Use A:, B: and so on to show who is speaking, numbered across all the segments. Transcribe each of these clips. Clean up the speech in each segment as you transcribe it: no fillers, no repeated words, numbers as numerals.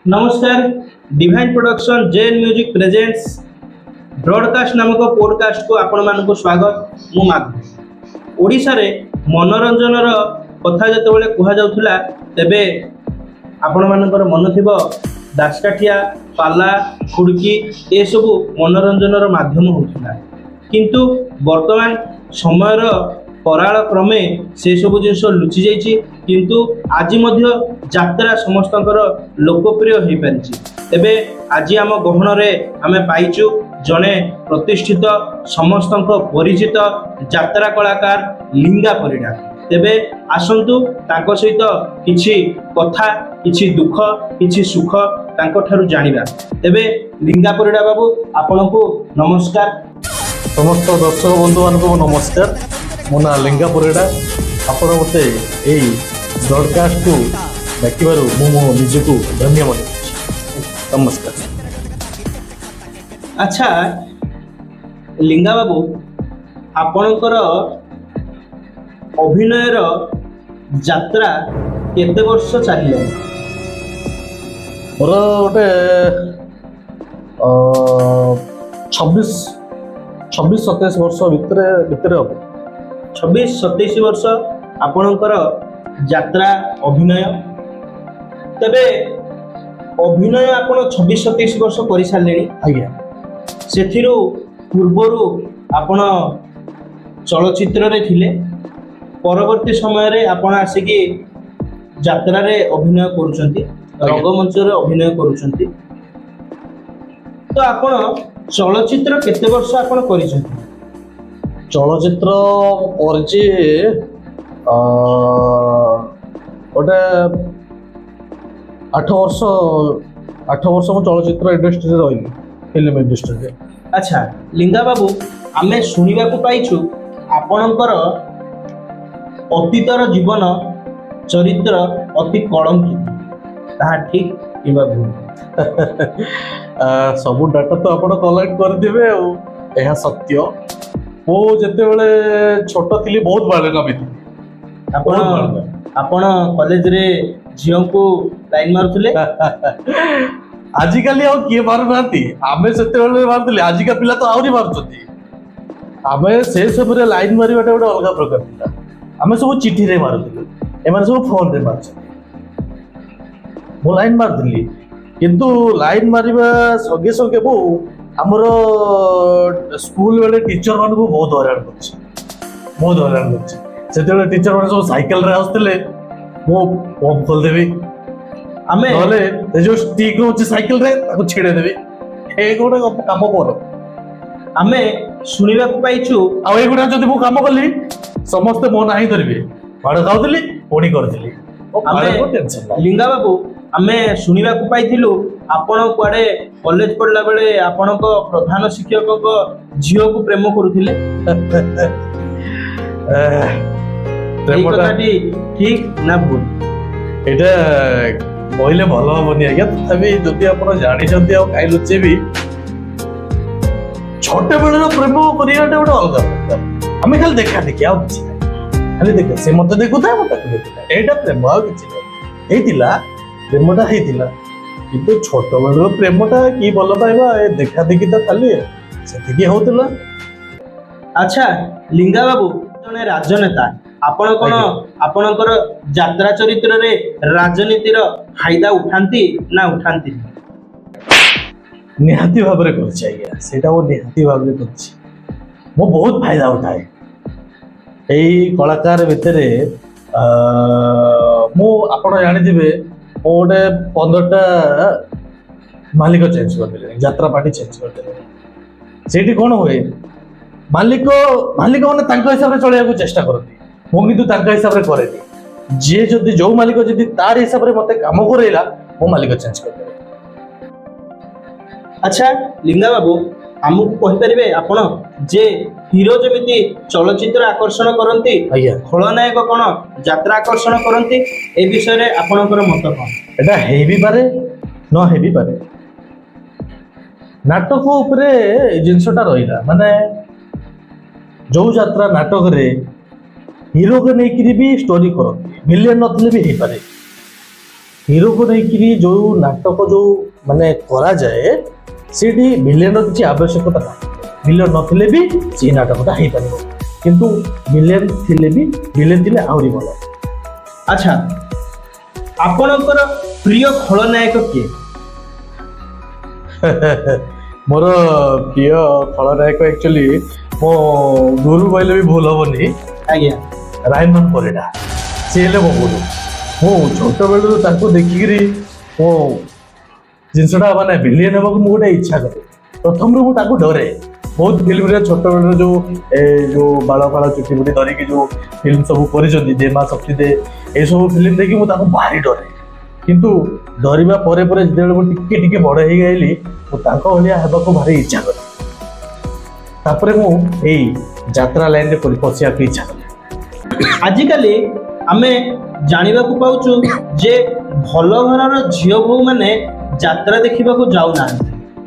A: नमस्कार। Divine production जेन music presents broadcast नामक podcast को आपण मानक स्वागत। मु माघ ओडिशा रे मनोरंजन कथा जिते कह जाउथुला तेबे आपण मानकर मन थिबो दासकाठिया पाला खुड़की ए सबु मनोरंजन माध्यम होउथुला, किंतु वर्तमान समयर कराल क्रमे से सब जिनस लुचि जाइछि। किंतु आज मध्य यात्रा समस्तकर लोकप्रिय हो पारिछि। तेबे आज आम गहन रे आमे पाइछु जने प्रतिष्ठित समस्त परिचित यात्रा कलाकार लिंगा परिडा। तेबे आसंतु तांको सहित किछि कथा किछि दुख किछि सुख तांको ठारु जानिबा। तेबे लिंगा परिडा बाबू आपनको नमस्कार।
B: समस्त दर्शक बंधु मान को नमस्कार। मो ना लिंगा परिडा। आपण मते एई ब्रॉडकास्ट को देखिबारु मो निजको धन्य मन। नमस्कार।
A: अच्छा लिंगा बाबू आपणकर अभिनयर यात्रा केते वर्ष चलिए?
B: मोर गोटे 26-27 वर्ष भितर हम
A: 26-27 वर्ष आपणकर यात्रा अभिनय। तबे अभिनय आपण 26-27 वर्ष कर सारे
B: आज्ञा।
A: से पूर्वरु आपण चलचित्र रे थिले, परवर्ती समय रे आपण आसिकी यात्रा रे अभिनय करूछंती, रंगमंच रे अभिनय करूछंती। तो आपण चलचित्र केते वर्ष आपण करिसंती?
B: चलचित्र करछि गोटे 8 वर्ष मो चलचित्र इंडस्ट्री रही, फिल्म इंडस्ट्री रे।
A: अच्छा लिंगा बाबू आमे सुनिबा को पाइछु आपणकर अतीतर जीवन चरित्र अति कलंकित, ताहा ठीक किबा भूल?
B: सब डाटा तो आपण कलेक्ट कर दिबे। यह सत्य। मो जते बेले छोट थिली बहुत बालका भी
A: आपण कॉलेज रे झियो को लाइन मारुथले।
B: आजिकली किए मारुनाती, आमे सेते बेले मारुथले। आजिका पिला तो आउरी मारुछथि। आमे से सब रे लाइन मारिबाटा गोटे अलग प्रकार थिला। आमे सब चिठी रे मारुथले, एमाने सब फोन रे मारुछथि। मो लाइन मारुथली, किंतु लाइन मारिबा सगे सगे मो हमर स्कूल बेले टीचर मान को बहुत हैरान करछि। सेते बेले टीचर मान सब साइकिल रे आउथले, मो पंप खोल देबी। आमे नले ए जो स्टिक होछि साइकिल रे ताको छेड़े देबी। ए गोटे काम कर।
A: आमे सुनिबा को पाइछु
B: आ ए गोटे जदी मो काम करली समस्त मो नाही धरबे। बाड़ खाउतली ओडी करतली।
A: आमे लिंगा बाबू आमे सुनिबा को पाइथिलु आपण कुआडे कॉलेज पढ़ला बेले आपण को प्रधान शिक्षक को झियो को प्रेम करूथिले। प्रेमटाटी ठीक ना भूल?
B: एटा कहले भलो हबनी आज्ञा। तथापि जदि आपण जानिछन्ती आ काई लुचेबी, छोटे बेले प्रेम करियाटा गोटे अलग प्रकार। आमे खाली देखा देखि आ किछि खाली देख से मते देखुता मते देखुता एटा प्रेम आ किछि नै हेतिला। प्रेमटा हेतिला, किंतु छोट बेले प्रेमटा की भल पाइबा ए देखा देखि त खाली सेतिकी होतला।
A: अच्छा लिंगा बाबू जने राजनेता, आपण कोन आपणकर यात्रा चरित्र रे राजनीतिर फायदा उठांती ना उठांती?
B: निहाती भाव रे करछि आज्ञा। सेटा वो निहाती भाव रे करछि। मो बहुत फायदा उठाए एई कलाकार भितरे। मो आपण जानि दिबे मो गोटे 15टा मालिक चेंज कर देले, यात्रा पार्टी चेंज कर देले। सेठी कोन होए मालिक माने तांका हिसाब रे चलिया को चेष्टा करती। मो किंतु तांका हिसाब रे करेनी। जे जदी जो मालिक जदी तार हिसाब रे मते काम करेला मो मालिक चेंज कर देले।
A: अच्छा लिंगा बाबू हमको कहि परिबे आपण जे हीरो जमिति चलचित्र आकर्षण करंती, खलनायक कोन यात्रा आकर्षण करंती, ए विषय रे आपणकर मत कोन?
B: एटा हेबी पारे न हेबी पारे। नाटक उपरे जिनसटा रहिला माने जो यात्रा नाटक रे हीरो के नहीं भी स्टोरी करती, विलेन नथिले भी हे पारे। हिरो को नहीं जो नाटक जो माने करा जाए सेठी विलेन रो किछि आवश्यकता ना विलेन नथिले भी से नाटकटा हेइ परिबो किंतु विलेन थिले भी विलेन थिले आउरी भलो।
A: अच्छा आपणकर प्रिय खलनायक किए?
B: मोर प्रिय खलनायक एक्चुअली मो गुरु कहले भी भूल हबनी
A: आज्ञा
B: रायमन परिडा से हेले मो गुरु मो छोट बेलू ताको देखिकरी मो जिनसटा माने विलेन हेबाक मु गोटे इच्छा करे प्रथम रो मु ताको डरे बहुत फिल्म रे छोट बेलू जो बाल फाल चुटी बुटी धरिकी जो फिल्म सब कर दे माँ शक्ति दे ये सब फिल्म देखी मुझे भारी डरे किंतु डरवा पर जो टिके टिके बड़ हो गली भाया हेबाक भारी इच्छा करे मुझे यात्रा लाइन रे पशिया इच्छा करे।
A: आजिकल आमे जानिबा को पाउछु जे भल घरर झियो बहु माने यात्रा देखिबा को जाउ ना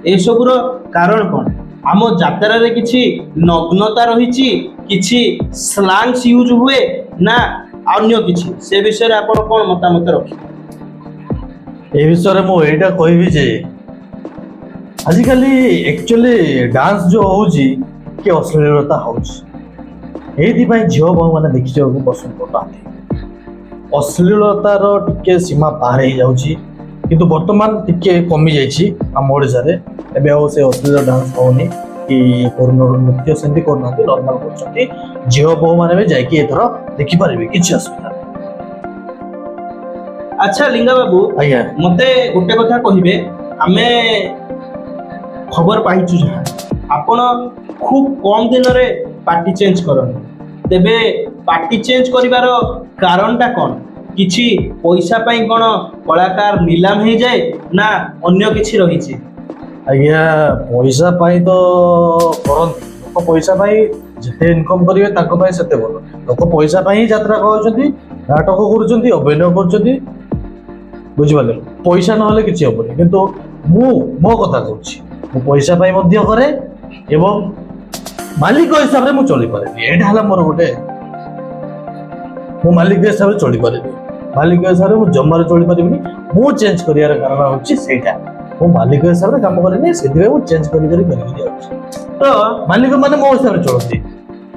A: ए सबुर कारण कोन? आम यात्रा रे किछि नग्नता रहिछि किछि स्लैंग्स यूज हुए ना अन्य किछि से विषय रे आपण कोन मतामत रखि?
B: ए विषय रे मो एटा कहबी जे आजिकली एक्चुअली डांस जो होउछि कि अश्लीलता होउछि एथि पई झियो बहु माने देखि जाउ पसंद करताथि अश्लीलतार टिके सीमा पार हो जाउछि किंतु वर्तमान टिके कमी जाइछि हम ओडिसा रे एबे ओ से अश्लील डांस होनी कि नृत्य सेमती करना नॉर्मल करछथि झियो बहु माने भी जाई कि एथरो देखि पारिबे किछि असुविधा।
A: अच्छा लिंगा बाबू
B: आज्ञा
A: मते गोटे कथा कहिबे आमे खबर पाइछु जहा आपण खूब कम दिन रे पार्टी चेंज करन तेबे पार्टी चेंज करिवार कारणटा कोन? किछि पैसा पई कोन कलाकार नीलाम हे जाए ना अन्य किछि रहिछि?
B: आज्ञा पैसा पाई तो करंती लोक पैसा पाई जिते इनकम करिवे ताको पाई सेते बोल लोक पैसा पाई यात्रा कहउछंती नाटक करूछंती अभिनय करूछंती बुझि पाले पैसा न होले किछि होबनी किंतु मो कथा कहूछि मो पैसा पाई मध्य करे एवं मालिक हिसाब रे मु चली पारे एटा हला मोर गोटे मो मालिक हिसाब रे चली पारे मालिक हिसाब रे मु जम्मारे चली पारिबिनी मु चेंज करियार कारण होछि सेटा मो मालिक हिसाब रे काम करेनी सेदिवे मु चेंज करि जाउछि तो मालिक माने मो हिसाब रे चलती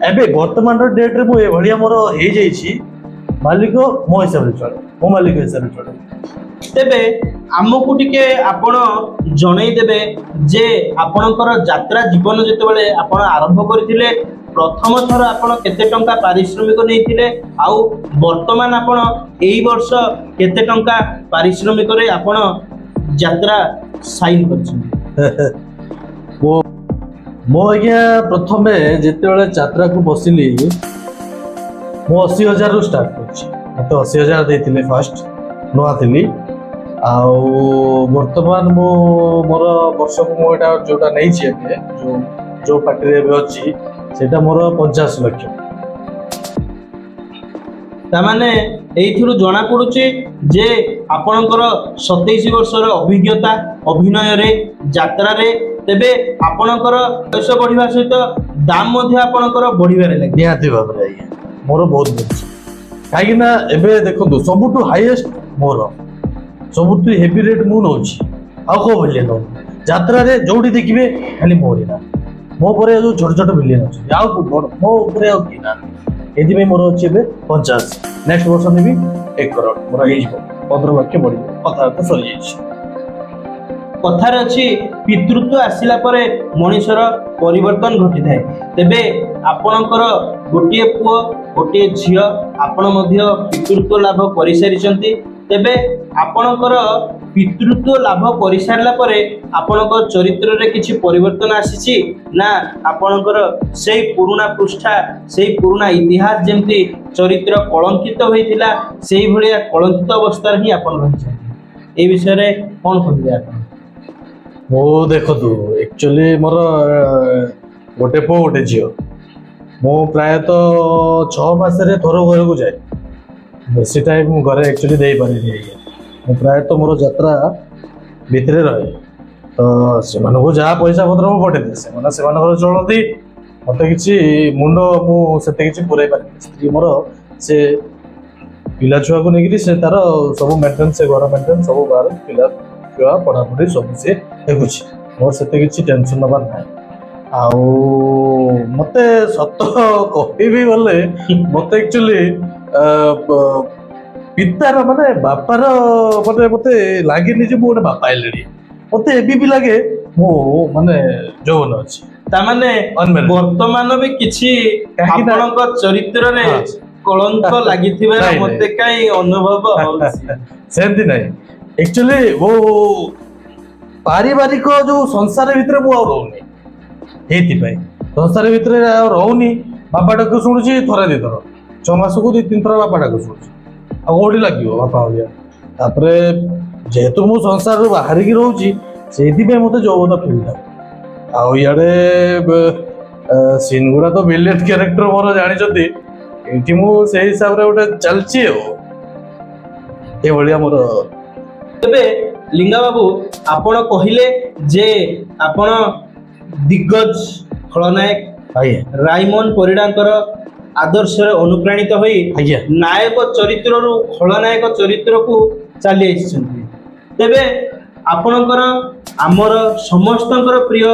B: एबे वर्तमान रो डेट रे मु ए भलिया मोर हे जाईछि मालिक मो हिसाब रे चले मो मालिक हिसाब रे चले।
A: तेबे आमको टिके आपण जणै देबे जे आपणकर यात्रा जीवन जेतेबेले आपण आरंभ करथिले प्रथम थर आपण केते टंका पारिश्रमिक नैथिले आउ वर्तमान आपण एई वर्ष केते टंका पारिश्रमिक रे आपण यात्रा साइन करछन?
B: मो आज्ञा प्रथम जेतेबेले यात्रा को बसिली मो 80,000 रु स्टार्ट करछि मते 80,000 देथिले फर्स्ट नुआ थिली आउ वर्तमान मो मोर वर्ष को मो एटा जोटा नै छी एबे जो पार्टी रे अछि सेटा मोर 50 लाख
A: तामाने एइथिरु जना पडुची जे आपणकर 27 वर्षर अभिज्ञता अभिनय रे यात्रा रे तेबे आपणकर बयस बढ़िबा सहित दाम मध्ये आपणकर बढ़िबारे लागे
B: निहाती भाबरे मोर बहुत बुझ काहे ना एबे देखो सबुटु हाईएस्ट मोर सबुटु हेवी रेट मु नोची आ को बोले न यात्रा रे जोडी देखिबे खाली मोरी ना मो परे जो छोट छोट बिलियन अछि आ मो ऊपर आ कि ना एदि में मोर अछि बे 50 नेक्स्ट वर्ष में भी 1 करोड़ मोर हे जिवो 15 लाख बढ़ी कथा तो सरी जाइछि।
A: कथार अछि पितृत्व आसिला परे मनुष्यर परिवर्तन घटी थाए तेबे आपणकर गोटिए पुओ गोटिए झियो आपण मध्य पितृत्व लाभ करि सारिचंती तेबे आपणकर पितृत्व लाभ करि सारला परे आपणकर चरित्र रे किछि परिवर्तन आसीछि ना आपणकर सेही पुराना पृष्ठा सेही पुराना इतिहास जेमती चरित्र कलंकित होइथिला सेही भलिया कलंकित अवस्था ही आपण रहिछथि ए विषय रे कोन कहबे आपण?
B: मो देखो तू एक्चुअली मोर गोटे पो गोटे झियो मो प्राय तो 6 मास रे थोर घर को जाए बेसी टाइम घरे एक्चुअली दे पारे मो प्राय तो मोर यात्रा भितरे रहे तो से को जहाँ पैसा पत्र मु पठे दे से चलती मत कि मुंड मुझे पुरे पारे स्त्री मोर से पिला छुआ को लेकिन से तार सब मेंटेनेंस से घर मेंटेनेंस सब बाहर पिला छुआ पढ़ापढ़ी सब से देखुଛି मोर सेते किछि टेंशन नबार नाही आउ मते सत कहबी बोले मते एक्चुअली पितार माने बापार माने मते लागिनी जे मो गोटे बापा आइलेनी मते एबी भी लागे मो माने जौन अछि
A: तामाने वर्तमान भी किछि आपनक चरित्र रे कलंक लागिथिबा मते काई अनुभव होछि
B: सेमती नाही एक्चुअली वो पारिवारिक जो संसार भितर मु आ रहउनी हेति संसार भितर रहउनी बापा डाक शुणुची थरा दी थर 6 मास को 2-3 थर बापा डाक शुणुची आ ओडी लागियो बापा होलिया तापरे जेतु मु संसार रो बाहर की रहउची सेति पे मते जौवन फील था आ याडे सीन गुडा तो विलेन कैरेक्टर मोर जानि जति एठी मु से हिसाब रे ओटे चलची हो ए भलिया मोर
A: तबे लिंगा बाबू आपण कहिले जे आपण दिग्गज खलनायक रायमन परिडांकर आदर्श रे अनुप्राणित होई नायक चरित्र रु खलनायक चरित्र को चली आइछन्ती तबे आपणकर आमर समस्तंकर प्रिय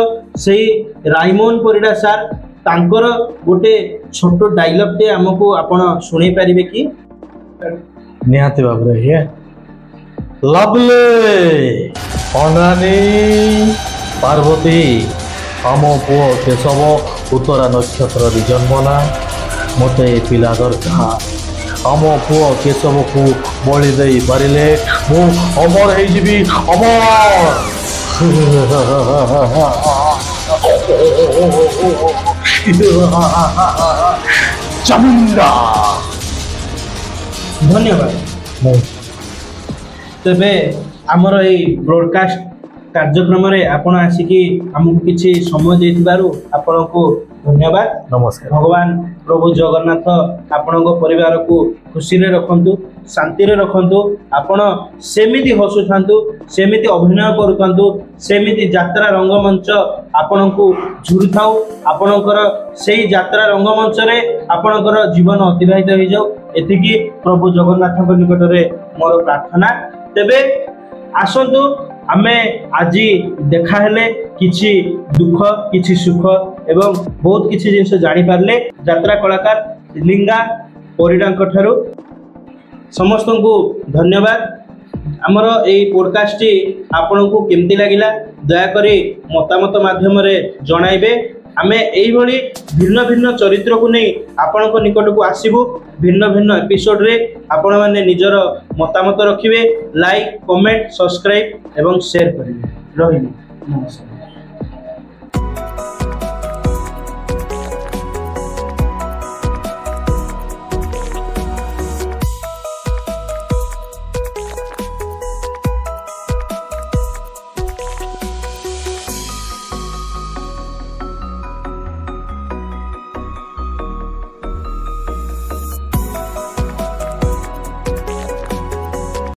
A: सेही रायमन परिडा सार तांकर गोटे छोटो डायलॉग टे हमको आपण सुनै परिबे की
B: निहाती बाबरे हे लवली अनानी पार्वती आम पुओ केशव उत्तरा नक्षत्र जन्मना मते पिला दरकार आम पुओ केशव को बलि दे पारिले मु अमर हे जीवी अमर चामुंडा
A: धन्यवाद तेबे आमर ए ब्रॉडकास्ट कार्यक्रम रे आपण आसिकी हमकु किछि समय देथिबारु आपनको धन्यवाद
B: नमस्कार
A: भगवान प्रभु जगन्नाथ आपणको परिवार को खुशी रे रखंतु शांति रे रखंतु आपण सेमिति हसुथांतु सेमिति अभिनय करूथांतु सेमिति यात्रा रंगमंच आपणको झुरुथाउ आपणकर सेही यात्रा रंगमंच रे आपणकर जीवन अतिबाहित हो जाऊ एथिकी प्रभु जगन्नाथ निकट रे मोर प्रार्थना तेबे आसंतु आमे आजी देखा हेले किछि दुख किछि सुख एवं बहुत किछि जिंस जानि पारले यात्रा कलाकार लिंगा परिडांक ठारू समस्त को धन्यवाद आमर एई पॉडकास्ट आपनको केमती लागिला दया करी मतामत माध्यम रे जणाइबे आमे एई भली भिन्न भिन्न चरित्र को नहीं आपनको निकट को आसीबु भिन्न भिन्न एपिसोड रे आपण माने निजर मतामत रखिबे लाइक कमेंट सब्सक्राइब एवं शेयर करिवे रहिबे नमस्कार।